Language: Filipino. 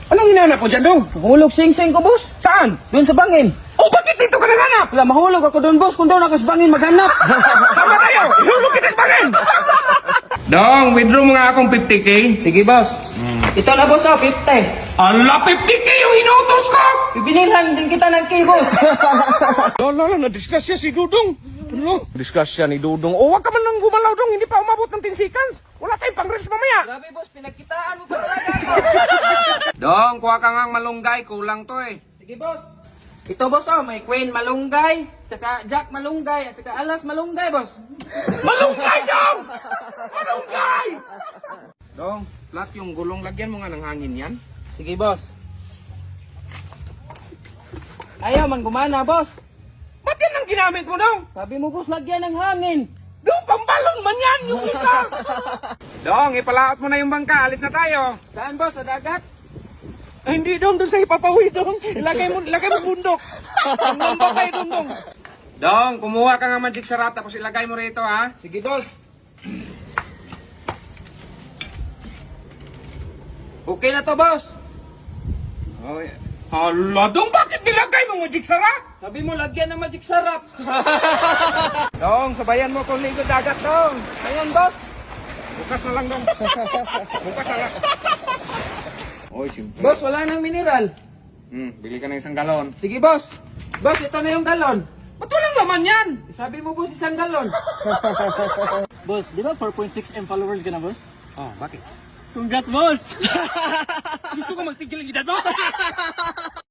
Anong hinanap mo dyan, Dong? Mahulog sing-sing ko, boss. Saan? Doon sa bangin. Oh, bakit dito ka naghanap? Wala, mahulog ako doon, boss. Kung doon ako sa bangin maghanap. Sama tayo! Ihulog kita sa bangin! Dong, withdraw mo nga akong 50k. Sige, boss. Ito na, boss, 50. Ala, 50k yung inutos ko! Bibinilhan din kita ng key, boss. Lala, na-discuss siya si Dudong. Ano? Discuss siya ni Dudong. O, wag ka man nang gumalaw, Dong. Hindi pa umabot ng 10 seconds. Wala tayong pang-reels mamaya. Grabe, boss. Pinagkitaan mo pa talaga. Dong, kuha ka nga malunggay. Kulang to eh. Sige, boss. Ito, boss, may Queen Malunggay, tsaka Jack Malunggay, at tsaka Alas Malunggay, boss. Malunggay, Dong! Malunggay! Dong, flat yung gulong. Lagyan mo nga ng hangin yan. Sige, boss. Ayaw man gumana, boss. Ba't yan ang ginamit mo, Dong? Sabi mo, boss, lagyan ng hangin. Dong, pambalon man yan yung isa. Dong, ipalaot mo na yung bangka. Alis na tayo. Saan, boss? Sa dagat? Ay, hindi, Dong. Doon sa ipapawi, Dong. Ilagay mo bundok. Hanggang ba kayo, Dong? Dong, kumuha ka nga magic sarap tapos ilagay mo rito, ha? Sige, boss. Okay na to, boss. Oh, hala, Dong, bakit nilagay mo magic sarap? Sabi mo, lagyan ng magic sarap. Dong, sabayan mo kung ligo dagat, Dong. Ayan, boss. Bukas na lang, Dong. Bukas na lang. Oy, simple. Boss, wala nang mineral. Bili ka ng isang galon. Sige, boss. Boss, ito na yung galon. Ba't walang laman yan? Sabi mo, boss, isang galon. Boss, di ba 4.6M followers ka na, boss? Oh, bakit? Congrats, boss! Gusto ko magtigil ng edad mo?